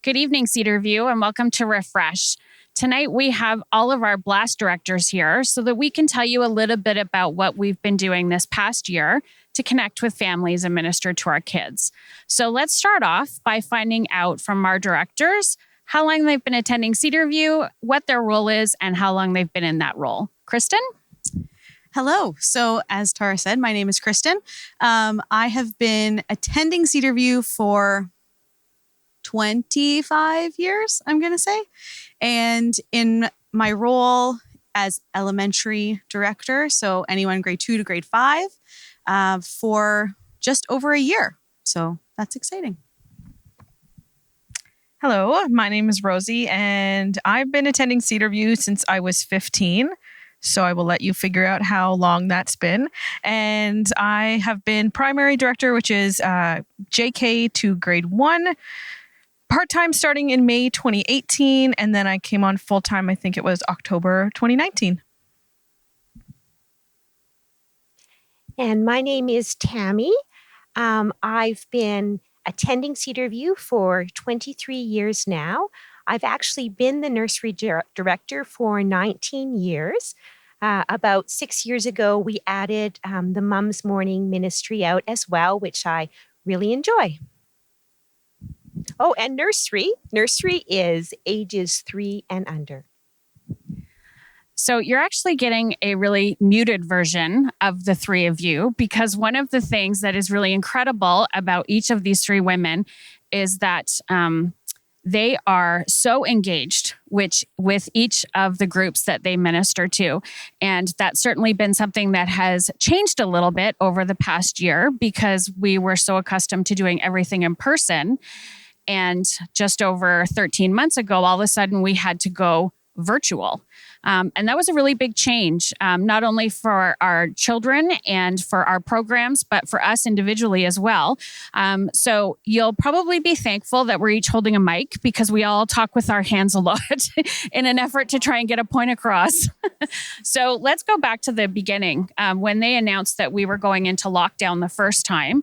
Good evening, Cedarview, and welcome to Refresh. Tonight, we have all of our Blast directors here so that we can tell you a little bit about what we've been doing this past year to connect with families and minister to our kids. So let's start off by finding out from our directors how long they've been attending Cedarview, what their role is, and how long they've been in that role. Kristen? Hello. So as Tara said, my name is Kristen. I have been attending Cedarview for 25 years, I'm going to say. And in my role as elementary director, so anyone grade 2 to grade 5, for just over a year. So that's exciting. Hello, my name is Rosie, and I've been attending Cedarview since I was 15. So I will let you figure out how long that's been. And I have been primary director, which is JK to grade 1, part-time starting in May 2018. And then I came on full-time, I think it was October 2019. And my name is Tammy. I've been attending Cedarview for 23 years now. I've actually been the nursery director for 19 years. About 6 years ago, we added the Mums Morning Ministry out as well, which I really enjoy. Oh, and nursery. Nursery is ages 3 and under. So you're actually getting a really muted version of the three of you, because one of the things that is really incredible about each of these three women is that they are so engaged with each of the groups that they minister to. And that's certainly been something that has changed a little bit over the past year because we were so accustomed to doing everything in person. And just over 13 months ago, all of a sudden we had to go virtual. And that was a really big change, not only for our children and for our programs, but for us individually as well. So you'll probably be thankful that we're each holding a mic because we all talk with our hands a lot in an effort to try and get a point across. So let's go back to the beginning. When they announced that we were going into lockdown the first time,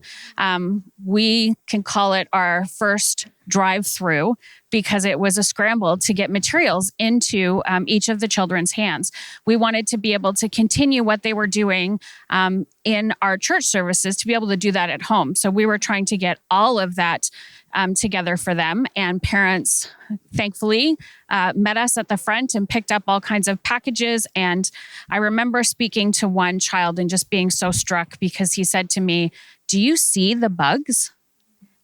we can call it our first drive-through because it was a scramble to get materials into each of the children's hands. We wanted to be able to continue what they were doing in our church services to be able to do that at home. So we were trying to get all of that together for them. And parents, thankfully, met us at the front and picked up all kinds of packages. And I remember speaking to one child and just being so struck because he said to me, "Do you see the bugs?"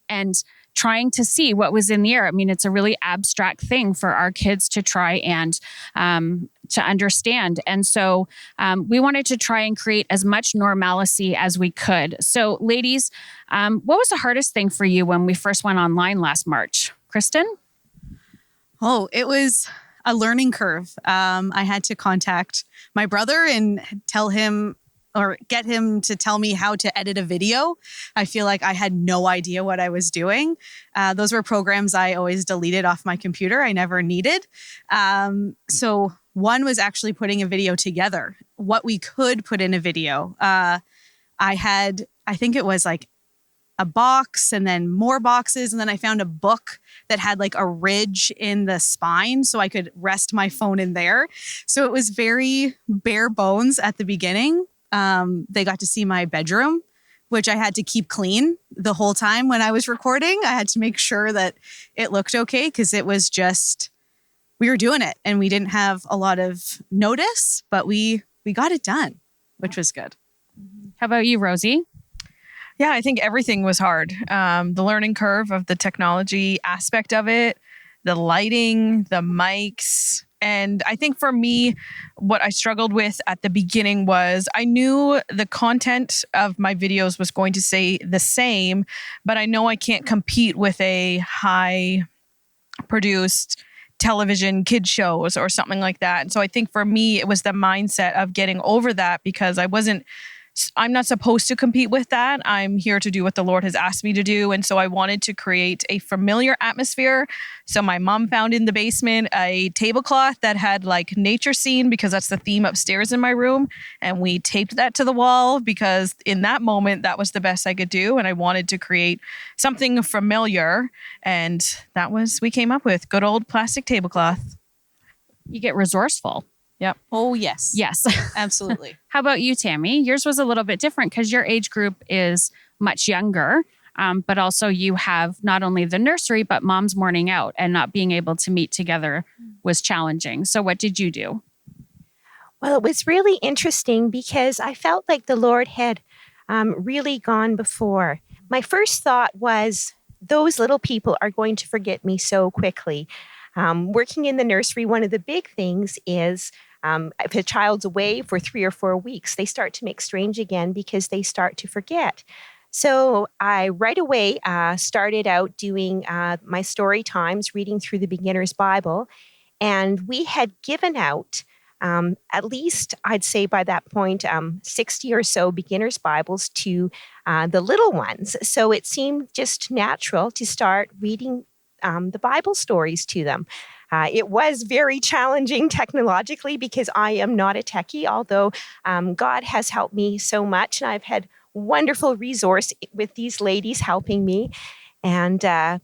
And trying to see what was in the air. I mean, it's a really abstract thing for our kids to try and to understand. And so we wanted to try and create as much normalcy as we could. So ladies, what was the hardest thing for you when we first went online last March? Kristen? Oh, it was a learning curve. I had to contact my brother and tell him or get him to tell me how to edit a video. I feel like I had no idea what I was doing. Those were programs I always deleted off my computer. I never needed. So one was actually putting a video together, what we could put in a video. I think it was like a box and then more boxes. And then I found a book that had like a ridge in the spine so I could rest my phone in there. So it was very bare bones at the beginning. They got to see my bedroom, which I had to keep clean the whole time when I was recording. I had to make sure that it looked okay because it was just, we were doing it and we didn't have a lot of notice, but we got it done, which was good. How about you, Rosie? Yeah, I think everything was hard. The learning curve of the technology aspect of it, the lighting, the mics. And I think for me, what I struggled with at the beginning was I knew the content of my videos was going to stay the same, but I know I can't compete with a high produced television kid shows or something like that. And so I think for me, it was the mindset of getting over that because I wasn't I'm not supposed to compete with that. I'm here to do what the Lord has asked me to do. And so I wanted to create a familiar atmosphere. So my mom found in the basement a tablecloth that had like nature scene, because that's the theme upstairs in my room. And we taped that to the wall because in that moment, that was the best I could do. And I wanted to create something familiar. And we came up with good old plastic tablecloth. You get resourceful. Yep. Oh, yes. Yes. Absolutely. How about you, Tammy? Yours was a little bit different because your age group is much younger, but also you have not only the nursery, but mom's morning out, and not being able to meet together was challenging. So what did you do? Well, it was really interesting because I felt like the Lord had really gone before. My first thought was, those little people are going to forget me so quickly. Working in the nursery, one of the big things is if a child's away for 3 or 4 weeks, they start to make strange again because they start to forget. So I right away started out doing my story times, reading through the Beginner's Bible. And we had given out, at least I'd say by that point, 60 or so Beginner's Bibles to the little ones. So it seemed just natural to start reading the Bible stories to them. It was very challenging technologically because I am not a techie, although God has helped me so much. And I've had wonderful resource with these ladies helping me. And I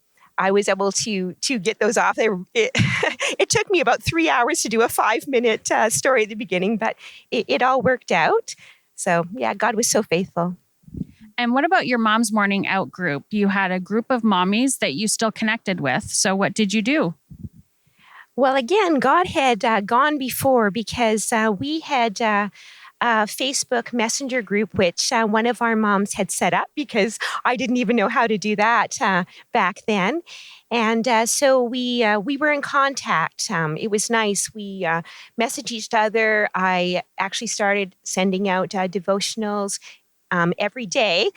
was able to get those off. It took me about 3 hours to do a 5-minute story at the beginning, but it all worked out. So yeah, God was so faithful. And what about your mom's morning out group? You had a group of mommies that you still connected with. So what did you do? Well, again, God had gone before because we had a Facebook Messenger group, which one of our moms had set up because I didn't even know how to do that back then. And so we were in contact. It was nice. We messaged each other. I actually started sending out devotionals every day,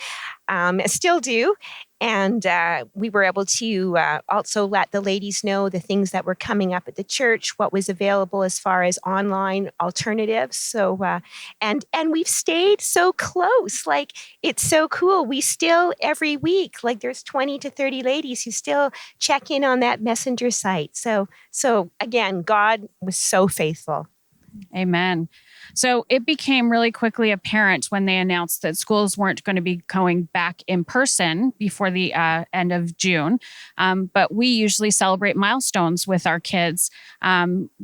still do. And we were able to also let the ladies know the things that were coming up at the church, what was available as far as online alternatives. So, and we've stayed so close. Like, it's so cool. We still, every week, like there's 20 to 30 ladies who still check in on that messenger site. So again, God was so faithful. Amen. So it became really quickly apparent when they announced that schools weren't going to be going back in person before the end of June. But we usually celebrate milestones with our kids.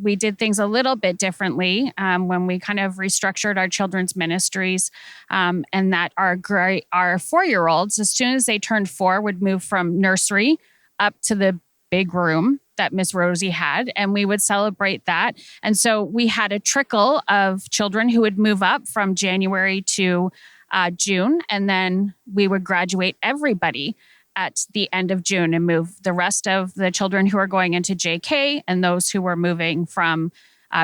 We did things a little bit differently when we kind of restructured our children's ministries, and that our 4-year-olds, as soon as they turned 4, would move from nursery up to the big room that Miss Rosie had, and we would celebrate that. And so we had a trickle of children who would move up from January to June, and then we would graduate everybody at the end of June and move the rest of the children who are going into JK and those who were moving from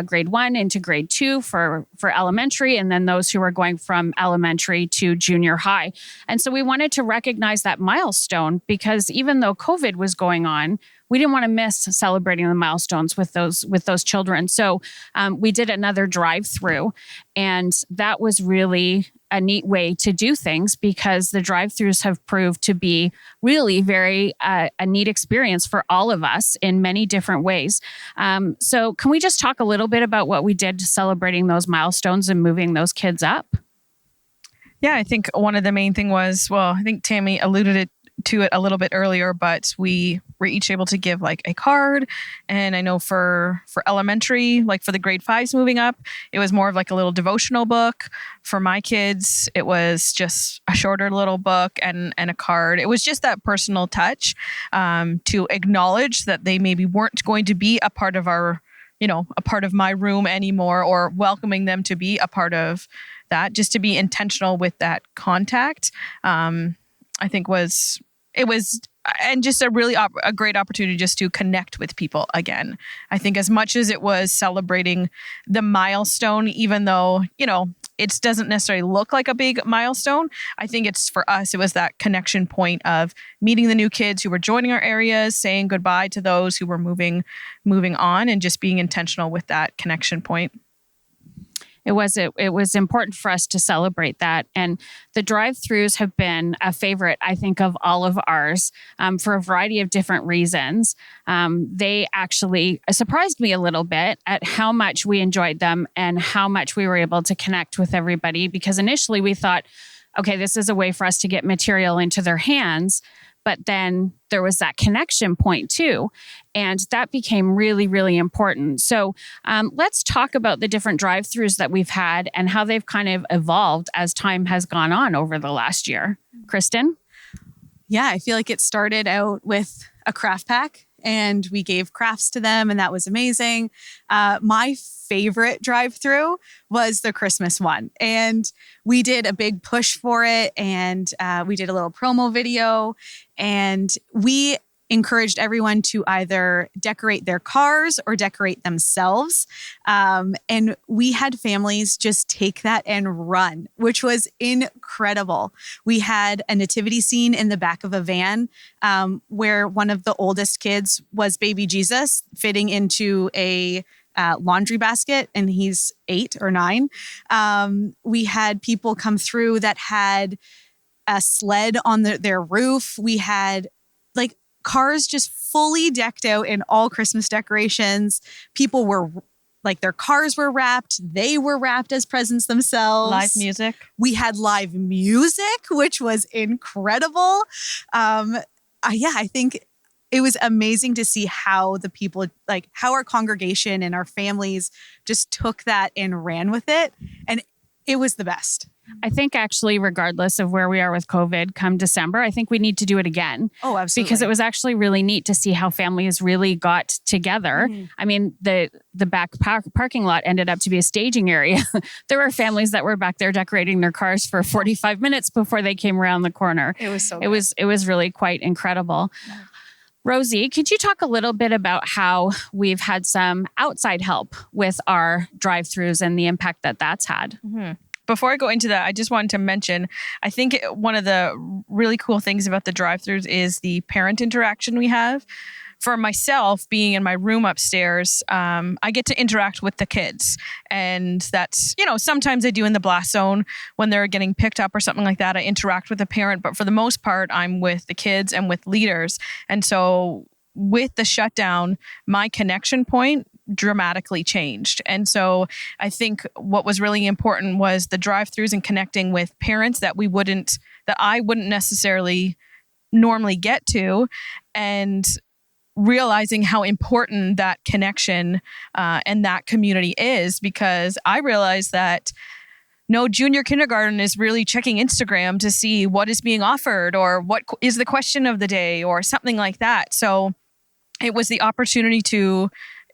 grade 1 into grade 2 for elementary, and then those who were going from elementary to junior high. And so we wanted to recognize that milestone because even though COVID was going on, we didn't want to miss celebrating the milestones with those children. So we did another drive-through, and that was really a neat way to do things because the drive-throughs have proved to be really very a neat experience for all of us in many different ways. So can we just talk a little bit about what we did celebrating those milestones and moving those kids up? Yeah, I think one of the main thing was, well, I think Tammy alluded to it a little bit earlier, but we were each able to give like a card. And I know for elementary, like for the grade 5s moving up, it was more of like a little devotional book. For my kids, it was just a shorter little book and a card. It was just that personal touch to acknowledge that they maybe weren't going to be a part of our, a part of my room anymore, or welcoming them to be a part of that, just to be intentional with that contact. I think it was and just a really a great opportunity just to connect with people again. I think as much as it was celebrating the milestone, even though, it doesn't necessarily look like a big milestone, I think it's for us, it was that connection point of meeting the new kids who were joining our areas, saying goodbye to those who were moving on, and just being intentional with that connection point. It was important for us to celebrate that. And the drive-thrus have been a favorite, I think, of all of ours for a variety of different reasons. They actually surprised me a little bit at how much we enjoyed them and how much we were able to connect with everybody, because initially we thought, okay, this is a way for us to get material into their hands. But then there was that connection point too. And that became really, really important. So let's talk about the different drive-thrus that we've had and how they've kind of evolved as time has gone on over the last year. Kristen? Yeah, I feel like it started out with a craft pack and we gave crafts to them, and that was amazing. My favorite drive-through was the Christmas one, and we did a big push for it, and we did a little promo video, and we encouraged everyone to either decorate their cars or decorate themselves. And we had families just take that and run, which was incredible. We had a nativity scene in the back of a van where one of the oldest kids was baby Jesus fitting into a laundry basket, and he's 8 or 9. We had people come through that had a sled on their roof. We had cars just fully decked out in all Christmas decorations. People were their cars were wrapped. They were wrapped as presents themselves. Live music. We had live music, which was incredible. I think it was amazing to see how the people, how our congregation and our families just took that and ran with it. And it was the best. I think actually, regardless of where we are with COVID, come December, I think we need to do it again. Oh, absolutely. Because it was actually really neat to see how families really got together. Mm-hmm. I mean, the back parking lot ended up to be a staging area. There were families that were back there decorating their cars for 45 minutes before they came around the corner. It was so good. It was really quite incredible. Yeah. Rosie, could you talk a little bit about how we've had some outside help with our drive-thrus and the impact that that's had? Mm-hmm. Before I go into that, I just wanted to mention, I think one of the really cool things about the drive-thrus is the parent interaction we have. For myself, being in my room upstairs, I get to interact with the kids. And that's, sometimes I do in the blast zone when they're getting picked up or something like that. I interact with the parent, but for the most part, I'm with the kids and with leaders. And so with the shutdown, my connection point dramatically changed. And so I think what was really important was the drive-thrus and connecting with parents that I wouldn't necessarily normally get to, and realizing how important that connection and that community is, because I realized that no junior kindergarten is really checking Instagram to see what is being offered or what is the question of the day or something like that. So it was the opportunity to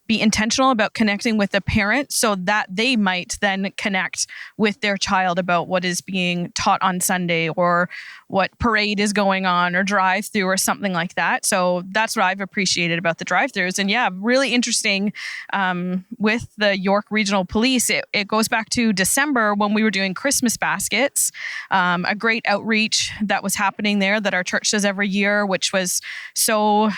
be intentional about connecting with the parent so that they might then connect with their child about what is being taught on Sunday or what parade is going on or drive-through or something like that. So that's what I've appreciated about the drive-thrus. And yeah, really interesting with the York Regional Police. It goes back to December when we were doing Christmas baskets, a great outreach that was happening there that our church does every year, which was so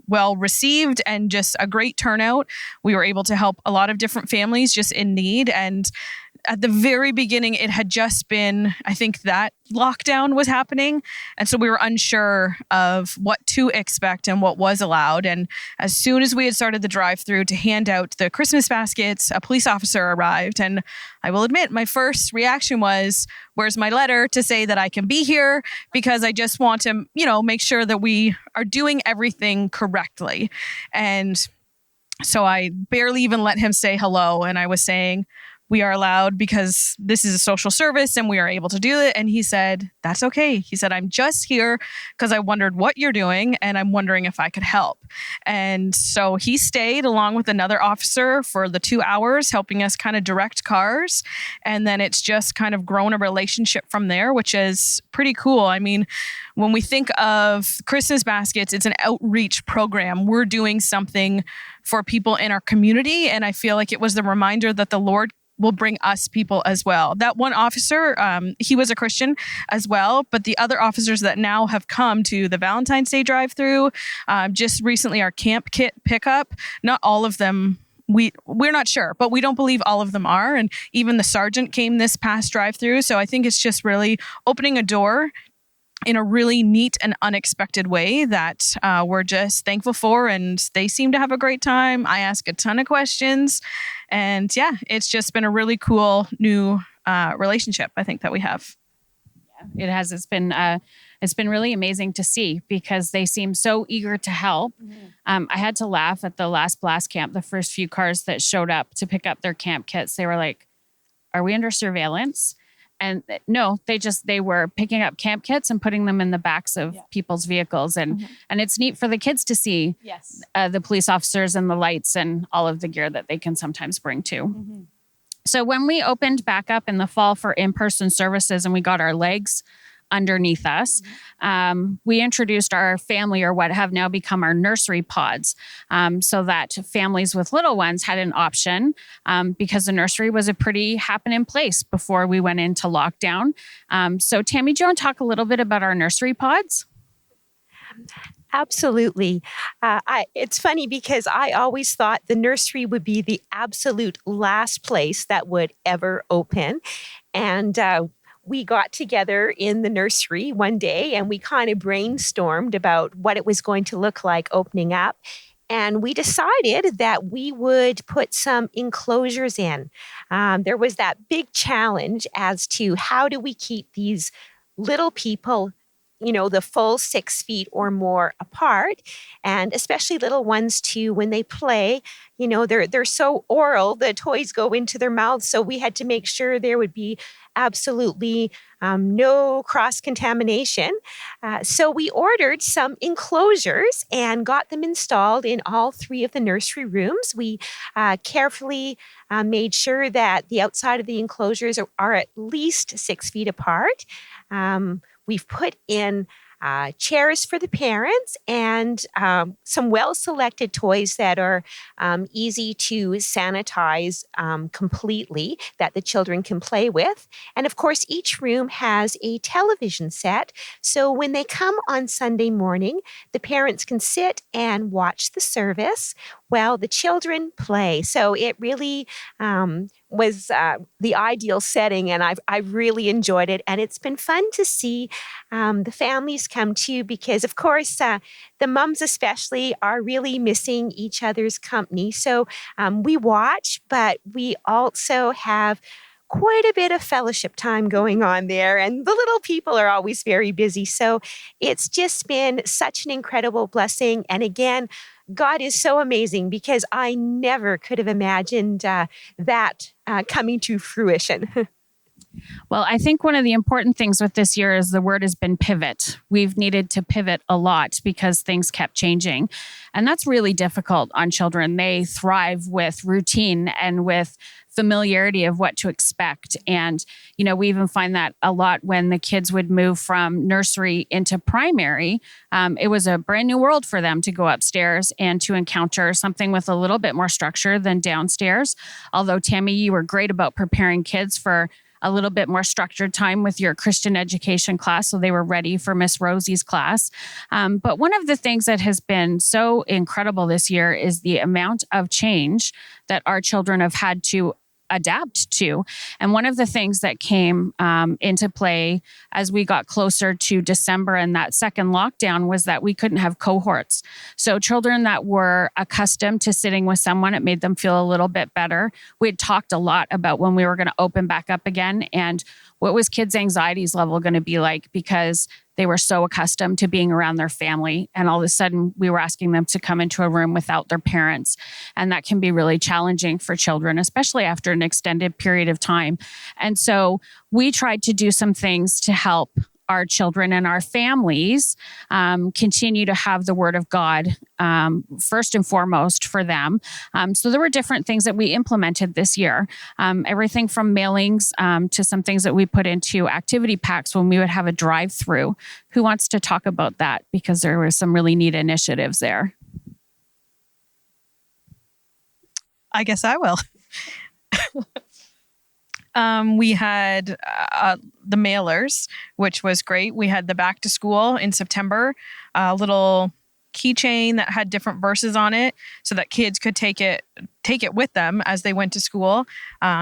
well received and just a great turnout. We were able to help a lot of different families just in need. And at the very beginning, it had just been, I think that lockdown was happening. And so we were unsure of what to expect and what was allowed. And as soon as we had started the drive-through to hand out the Christmas baskets, a police officer arrived. And I will admit, my first reaction was, where's my letter to say that I can be here? Because I just want to, make sure that we are doing everything correctly. And so I barely even let him say hello. And I was saying, we are allowed because this is a social service and we are able to do it. And he said, that's okay. He said, I'm just here because I wondered what you're doing and I'm wondering if I could help. And so he stayed along with another officer for the 2 hours, helping us kind of direct cars. And then it's just kind of grown a relationship from there, which is pretty cool. I mean, when we think of Christmas baskets, it's an outreach program. We're doing something for people in our community. And I feel like it was the reminder that the Lord will bring us people as well. That one officer, he was a Christian as well, but the other officers that now have come to the Valentine's Day drive-through, just recently our camp kit pickup, not all of them we're not sure, but we don't believe all of them are. And even the sergeant came this past drive-through. So I think it's just really opening a door in a really neat and unexpected way that we're just thankful for. And they seem to have a great time. I ask a ton of questions. And yeah, it's just been a really cool new relationship, I think, that we have. It has. It's been really amazing to see because they seem so eager to help. I had to laugh at the last blast camp. The first few cars that showed up to pick up their camp kits, they were like, "Are we under surveillance?" And no, they were picking up camp kits and putting them in the backs of people's vehicles, and it's neat for the kids to see the police officers and the lights and all of the gear that they can sometimes bring too. So when we opened back up in the fall for in-person services and we got our legs underneath us, we introduced our family, or what have now become our nursery pods, so that families with little ones had an option, because the nursery was a pretty happening place before we went into lockdown. So Tammy, do you want to talk a little bit about our nursery pods? Absolutely. It's funny because I always thought the nursery would be the absolute last place that would ever open. And we got together in the nursery one day and we kind of brainstormed about what it was going to look like opening up. And we decided that we would put some enclosures in. There was that big challenge as to how do we keep these little people, the full 6 feet or more apart, and especially little ones too, when they play, they're so oral, the toys go into their mouths. So we had to make sure there would be absolutely no cross-contamination. So we ordered some enclosures and got them installed in all 3 of the nursery rooms. We carefully made sure that the outside of the enclosures are at least 6 feet apart. We've put in chairs for the parents and some well-selected toys that are easy to sanitize completely that the children can play with. And of course, each room has a television set. So when they come on Sunday morning, the parents can sit and watch the service while the children play. So it really was the ideal setting, and I've really enjoyed it. And it's been fun to see the families come too, because of course the mums especially are really missing each other's company. So we watch, but we also have quite a bit of fellowship time going on there, and the little people are always very busy. So it's just been such an incredible blessing. And again, God is so amazing because I never could have imagined that coming to fruition. Well, I think one of the important things with this year is the word has been pivot. We've needed to pivot a lot because things kept changing. And that's really difficult on children. They thrive with routine and with familiarity of what to expect. And, we even find that a lot when the kids would move from nursery into primary. It was a brand new world for them to go upstairs and to encounter something with a little bit more structure than downstairs. Although, Tammy, you were great about preparing kids for a little bit more structured time with your Christian education class, so they were ready for Miss Rosie's class. But one of the things that has been so incredible this year is the amount of change that our children have had to adapt to. And one of the things that came into play as we got closer to December and that second lockdown was that we couldn't have cohorts. So children that were accustomed to sitting with someone, it made them feel a little bit better. We had talked a lot about when we were going to open back up again and what was kids' anxieties level going to be like, because they were so accustomed to being around their family. And all of a sudden, we were asking them to come into a room without their parents. And that can be really challenging for children, especially after an extended period of time. And so we tried to do some things to help our children and our families continue to have the Word of God first and foremost for them. So there were different things that we implemented this year, everything from mailings to some things that we put into activity packs when we would have a drive-through. Who wants to talk about that? Because there were some really neat initiatives there. I guess I will. We had the mailers, which was great. We had the back to school in September, little keychain that had different verses on it so that kids could take it with them as they went to school,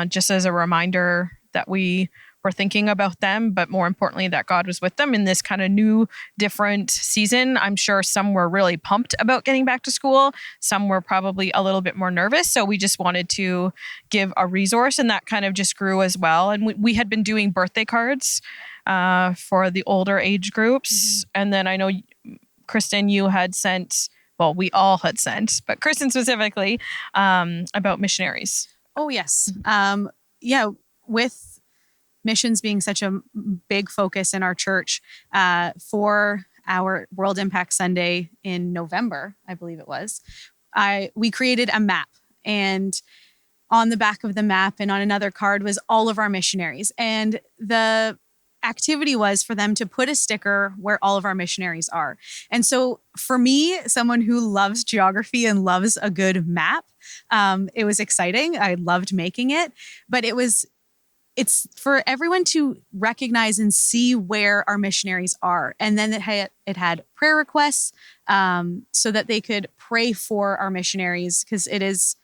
just as a reminder that we were thinking about them, but more importantly, that God was with them in this kind of new, different season. I'm sure some were really pumped about getting back to school. Some were probably a little bit more nervous. So we just wanted to give a resource, and that kind of just grew as well. And we had been doing birthday cards for the older age groups. And then I know, Kristen, you had sent, well, we all had sent, but Kristen specifically, about missionaries. Oh, yes. With missions being such a big focus in our church, for our World Impact Sunday in November, I believe it was, we created a map, and on the back of the map and on another card was all of our missionaries. And the activity was for them to put a sticker where all of our missionaries are. And so for me, someone who loves geography and loves a good map, it was exciting. I loved making it, but it's for everyone to recognize and see where our missionaries are. And then it had prayer requests, so that they could pray for our missionaries, because it's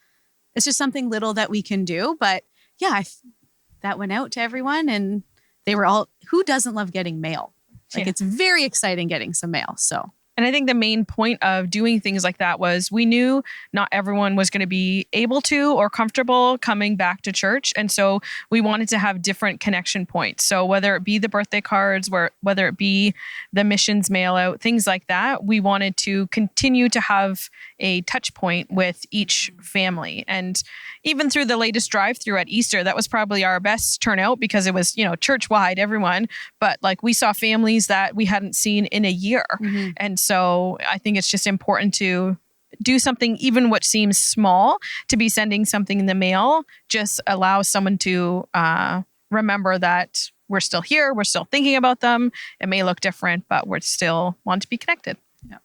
just something little that we can do. But yeah, that went out to everyone, and they were all, who doesn't love getting mail? It's very exciting getting some mail. So. And I think the main point of doing things like that was we knew not everyone was going to be able to or comfortable coming back to church. And so we wanted to have different connection points. So whether it be the birthday cards, whether it be the missions mail out, things like that, we wanted to continue to have a touch point with each family. And even through the latest drive-through at Easter, that was probably our best turnout because it was, church-wide, everyone. But we saw families that we hadn't seen in a year. Mm-hmm. And so I think it's just important to do something, even what seems small, to be sending something in the mail, just allows someone to remember that we're still here, we're still thinking about them. It may look different, but we're still want to be connected. Yeah.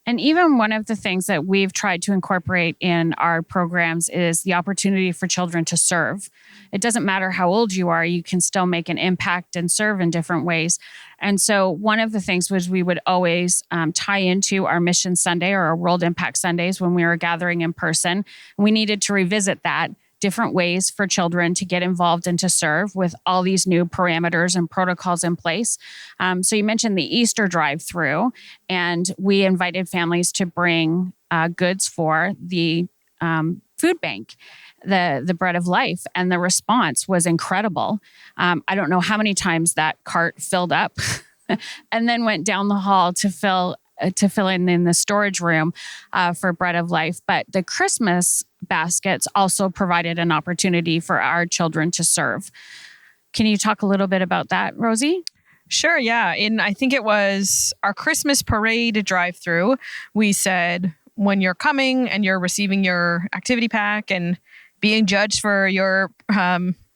And even one of the things that we've tried to incorporate in our programs is the opportunity for children to serve. It doesn't matter how old you are, you can still make an impact and serve in different ways. And so one of the things was we would always tie into our Mission Sunday or our World Impact Sundays when we were gathering in person. We needed to revisit that, different ways for children to get involved and to serve with all these new parameters and protocols in place. So you mentioned the Easter drive-through, and we invited families to bring goods for the food bank, the Bread of Life, and the response was incredible. I don't know how many times that cart filled up and then went down the hall to fill in the storage room for Bread of Life. But the Christmas baskets also provided an opportunity for our children to serve. Can you talk a little bit about that, Rosie? Sure, yeah. I think it was our Christmas parade drive-through. We said, when you're coming and you're receiving your activity pack and being judged for your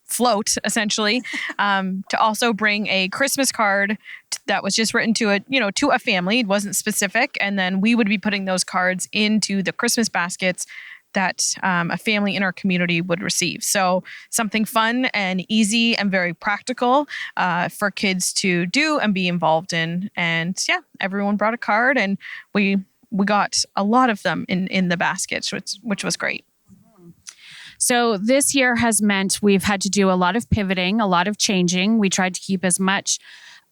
float, essentially, to also bring a Christmas card that was just written to a family. It wasn't specific. And then we would be putting those cards into the Christmas baskets that a family in our community would receive. So something fun and easy and very practical for kids to do and be involved in. And yeah, everyone brought a card, and we got a lot of them in the baskets, which was great. So this year has meant we've had to do a lot of pivoting, a lot of changing. We tried to keep as much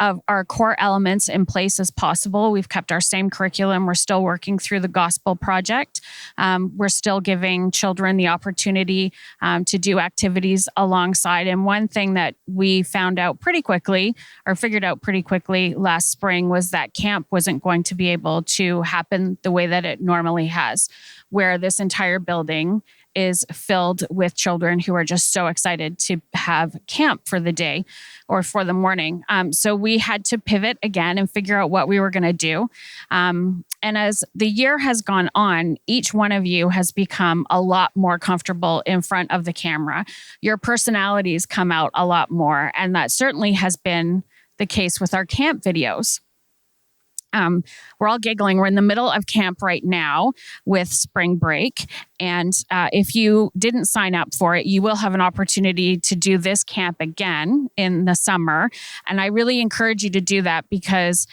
of our core elements in place as possible. We've kept our same curriculum. We're still working through the gospel project. We're still giving children the opportunity to do activities alongside. And one thing that we found out pretty quickly, or figured out pretty quickly last spring, was that camp wasn't going to be able to happen the way that it normally has, where this entire building is filled with children who are just so excited to have camp for the day or for the morning. So we had to pivot again and figure out what we were going to do. And as the year has gone on, each one of you has become a lot more comfortable in front of the camera. Your personalities come out a lot more. And that certainly has been the case with our camp videos. We're all giggling. We're in the middle of camp right now with spring break. And if you didn't sign up for it, you will have an opportunity to do this camp again in the summer. And I really encourage you to do that because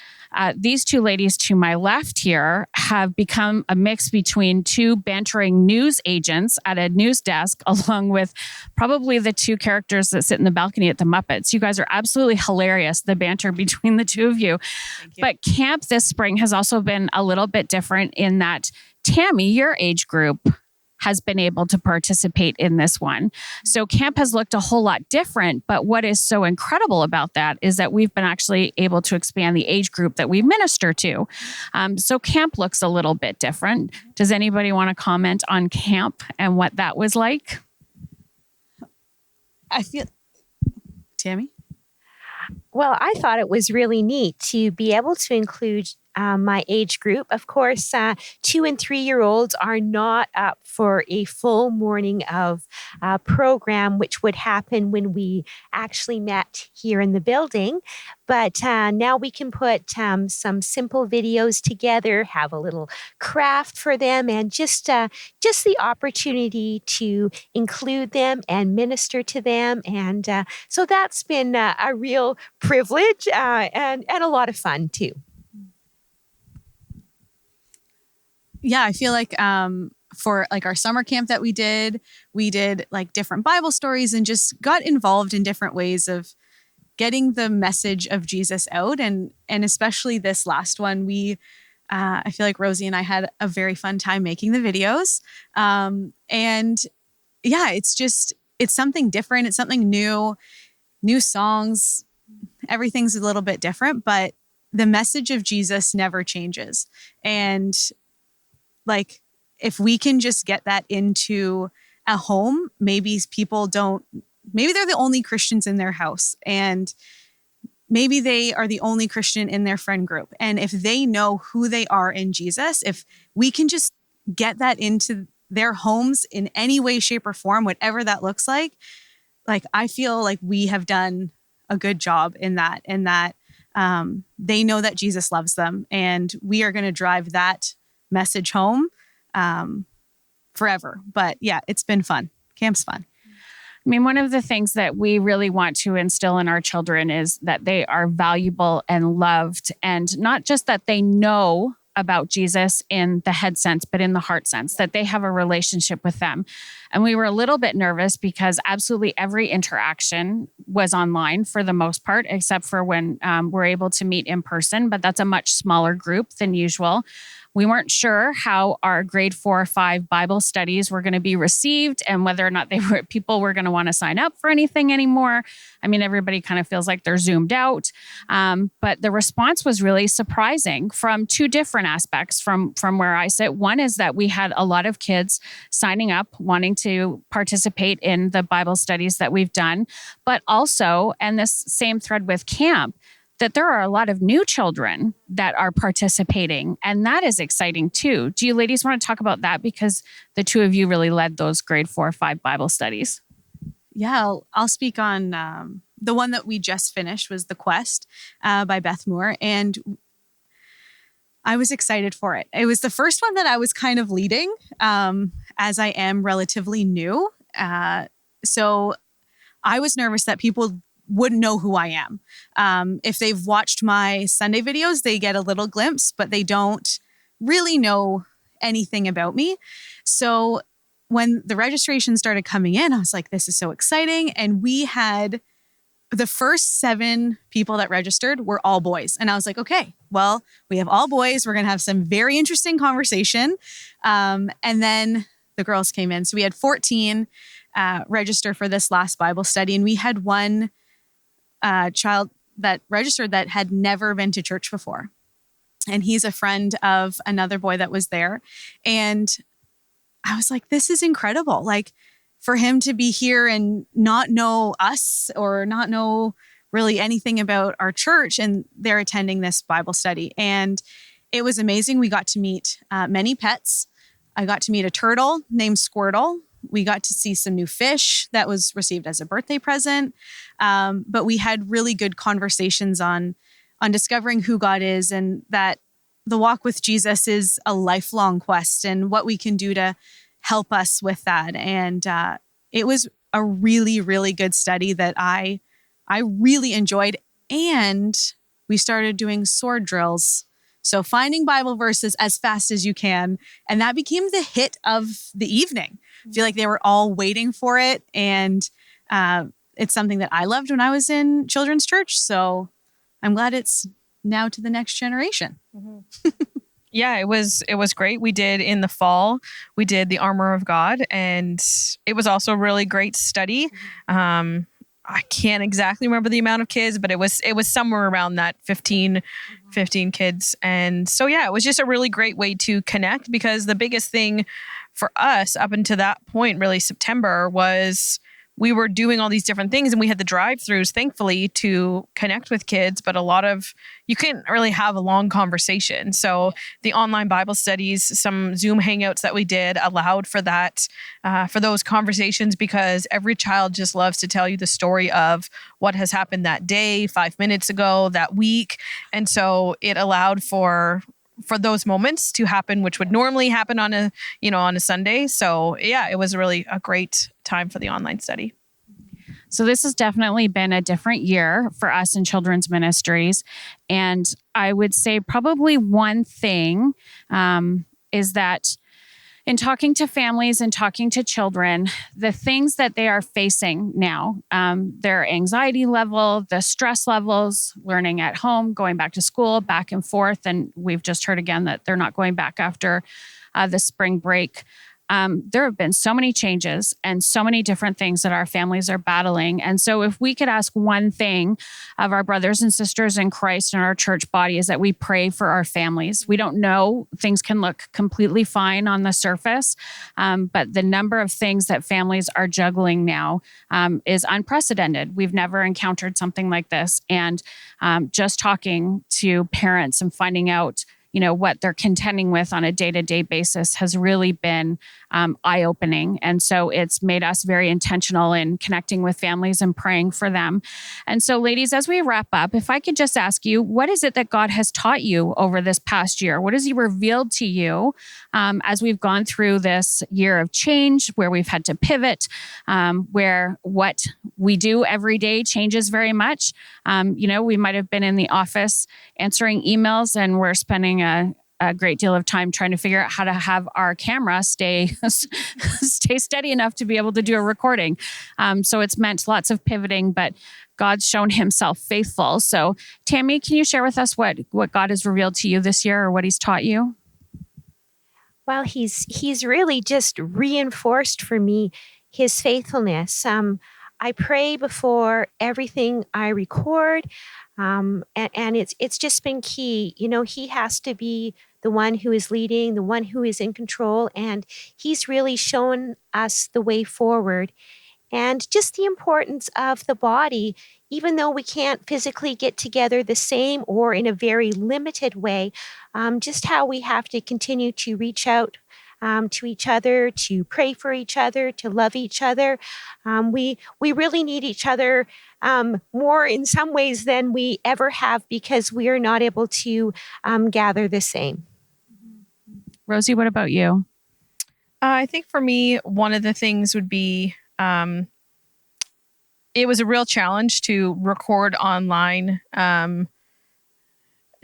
These two ladies to my left here have become a mix between two bantering news agents at a news desk, along with probably the two characters that sit in the balcony at the Muppets. You guys are absolutely hilarious, the banter between the two of you. But camp this spring has also been a little bit different in that Tammy, your age group, has been able to participate in this one. So camp has looked a whole lot different, but what is so incredible about that is that we've been actually able to expand the age group that we minister to. So camp looks a little bit different. Does anybody want to comment on camp and what that was like? I feel, Tammy? Well, I thought it was really neat to be able to include my age group. Of course, 2 and 3-year-olds are not up for a full morning of program, which would happen when we actually met here in the building. But now we can put some simple videos together, have a little craft for them, and just the opportunity to include them and minister to them. And so that's been a real privilege and a lot of fun too. Yeah, I feel like for like our summer camp that we did like different Bible stories and just got involved in different ways of getting the message of Jesus out. And especially this last one, I feel like Rosie and I had a very fun time making the videos. And yeah, it's something different. It's something new songs. Everything's a little bit different, but the message of Jesus never changes. And like, if we can just get that into a home, maybe they're the only Christians in their house, and maybe they are the only Christian in their friend group. And if they know who they are in Jesus, if we can just get that into their homes in any way, shape, or form, whatever that looks like I feel like we have done a good job in that, and that they know that Jesus loves them, and we are going to drive that message home forever. But yeah, it's been fun. Camp's fun. I mean, one of the things that we really want to instill in our children is that they are valuable and loved, and not just that they know about Jesus in the head sense, but in the heart sense, that they have a relationship with them. And we were a little bit nervous because absolutely every interaction was online for the most part, except for when we're able to meet in person, but that's a much smaller group than usual. We weren't sure how our grade 4 or 5 Bible studies were going to be received and whether or not people were going to want to sign up for anything anymore. I mean, everybody kind of feels like they're zoomed out. But the response was really surprising from 2 different aspects from where I sit. One is that we had a lot of kids signing up, wanting to participate in the Bible studies that we've done, but also, and this same thread with camp, that there are a lot of new children that are participating, and that is exciting too. Do you ladies want to talk about that? Because the 2 of you really led those grade 4 or 5 Bible studies. Yeah, I'll speak on the one that we just finished was The Quest by Beth Moore, and I was excited for it. It was the first one that I was kind of leading, as I am relatively new. So I was nervous that people wouldn't know who I am. If they've watched my Sunday videos, they get a little glimpse, but they don't really know anything about me. So when the registration started coming in, I was like, this is so exciting. And we had the first 7 people that registered were all boys. And I was like, okay, well, we have all boys. We're going to have some very interesting conversation. And then the girls came in. So we had 14 register for this last Bible study. And we had one child that registered that had never been to church before. And he's a friend of another boy that was there. And I was like, this is incredible. Like, for him to be here and not know us or not know really anything about our church, and they're attending this Bible study. And it was amazing. We got to meet many pets. I got to meet a turtle named Squirtle. We got to see some new fish that was received as a birthday present. But we had really good conversations on discovering who God is, and that the walk with Jesus is a lifelong quest, and what we can do to help us with that. And it was a really, really good study that I really enjoyed. And we started doing sword drills. So finding Bible verses as fast as you can. And that became the hit of the evening. I feel like they were all waiting for it. And it's something that I loved when I was in children's church. So I'm glad it's now to the next generation. Yeah, it was great. We did in the fall, we did the Armor of God, and it was also a really great study. I can't exactly remember the amount of kids, but it was somewhere around that 15 kids. And so, yeah, it was just a really great way to connect, because the biggest thing for us up until that point, really September, was we were doing all these different things, and we had the drive-throughs, thankfully, to connect with kids, but you couldn't really have a long conversation. So the online Bible studies, some Zoom hangouts that we did allowed for that, for those conversations, because every child just loves to tell you the story of what has happened that day, 5 minutes ago, that week. And so it allowed for those moments to happen, which would normally happen on a Sunday. So yeah, it was really a great time for the online study. So this has definitely been a different year for us in children's ministries. And I would say probably one thing is that in talking to families and talking to children, the things that they are facing now, their anxiety level, the stress levels, learning at home, going back to school, back and forth. And we've just heard again that they're not going back after the spring break. There have been so many changes and so many different things that our families are battling. And so if we could ask one thing of our brothers and sisters in Christ and our church body, is that we pray for our families. We don't know. Things can look completely fine on the surface, but the number of things that families are juggling now is unprecedented. We've never encountered something like this. And just talking to parents and finding out what they're contending with on a day-to-day basis has really been eye-opening. And so it's made us very intentional in connecting with families and praying for them. And so, ladies, as we wrap up, if I could just ask you, what is it that God has taught you over this past year? What has He revealed to you as we've gone through this year of change, where we've had to pivot, where what we do every day changes very much? We might have been in the office answering emails, and we're spending a great deal of time trying to figure out how to have our camera stay steady enough to be able to do a recording. So it's meant lots of pivoting, but God's shown Himself faithful. So Tammy, can you share with us what God has revealed to you this year, or what He's taught you? Well, he's really just reinforced for me His faithfulness. I pray before everything I record. And it's just been key. He has to be the one who is leading, the one who is in control, and He's really shown us the way forward. And just the importance of the body, even though we can't physically get together the same or in a very limited way, just how we have to continue to reach out to each other, to pray for each other, to love each other. We really need each other more in some ways than we ever have, because we are not able to gather the same. Rosie, what about you? I think for me, one of the things would be, it was a real challenge to record online,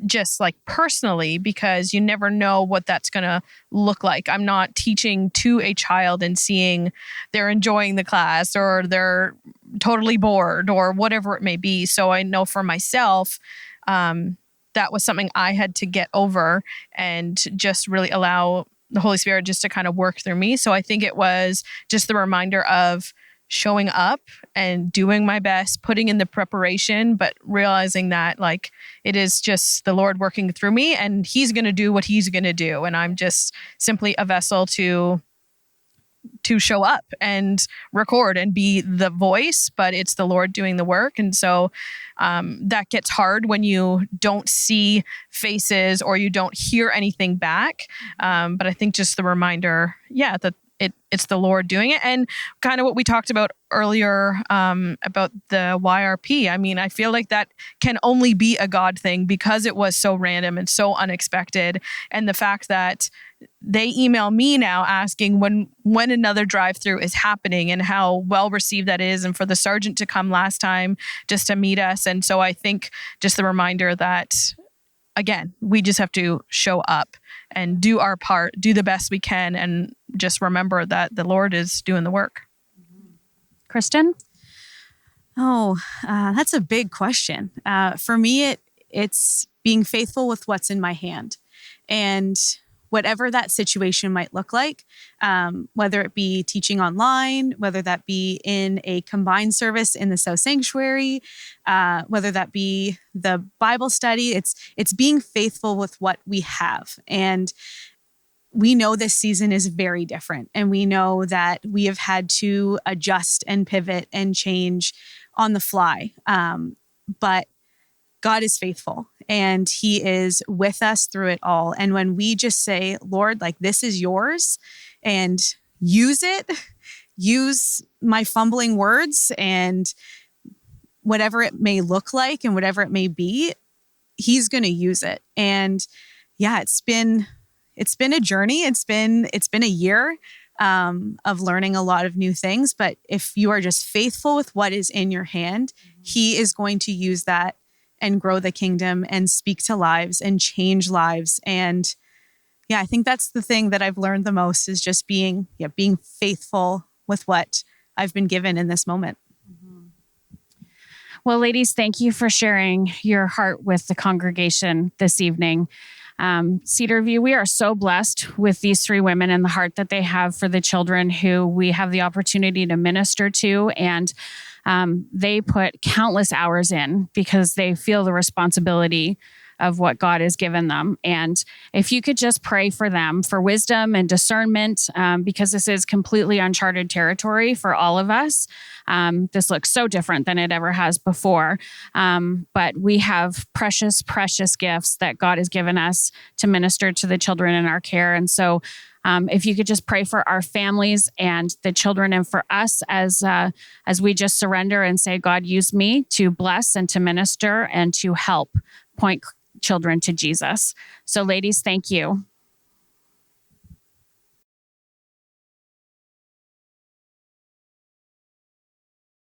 just like personally, because you never know what that's going to look like. I'm not teaching to a child and seeing they're enjoying the class or they're totally bored or whatever it may be. So I know for myself, that was something I had to get over and just really allow the Holy Spirit just to kind of work through me. So I think it was just the reminder of showing up and doing my best, putting in the preparation, but realizing that like it is just the Lord working through me, and He's going to do what He's going to do. And I'm just simply a vessel to show up and record and be the voice, but it's the Lord doing the work. And so that gets hard when you don't see faces or you don't hear anything back. But I think just the reminder, that it's the Lord doing it. And kind of what we talked about earlier about the YRP. I mean, I feel like that can only be a God thing because it was so random and so unexpected. And the fact that they email me now asking when another drive-through is happening and how well received that is, and for the sergeant to come last time just to meet us. And so I think just the reminder that, again, we just have to show up and do our part, do the best we can, and just remember that the Lord is doing the work. Kristen? Oh, that's a big question. For me, it's being faithful with what's in my hand. And whatever that situation might look like, whether it be teaching online, whether that be in a combined service in the South Sanctuary, whether that be the Bible study, it's being faithful with what we have. And we know this season is very different, and we know that we have had to adjust and pivot and change on the fly. But God is faithful, and He is with us through it all. And when we just say, Lord, like, this is yours, and use it, use my fumbling words and whatever it may look like and whatever it may be, He's going to use it. And yeah, it's been a journey. It's been a year of learning a lot of new things. But if you are just faithful with what is in your hand, He is going to use that and grow the kingdom and speak to lives and change lives. And yeah, I think that's the thing that I've learned the most, is just being faithful with what I've been given in this moment. Well, ladies, thank you for sharing your heart with the congregation this evening. Cedarview, we are so blessed with these three women and the heart that they have for the children who we have the opportunity to minister to. And they put countless hours in because they feel the responsibility of what God has given them. And if you could just pray for them for wisdom and discernment, because this is completely uncharted territory for all of us. This looks so different than it ever has before. But we have precious, precious gifts that God has given us to minister to the children in our care. And so if you could just pray for our families and the children, and for us as we just surrender and say, God, use me to bless and to minister and to help point children to Jesus. So ladies, thank you.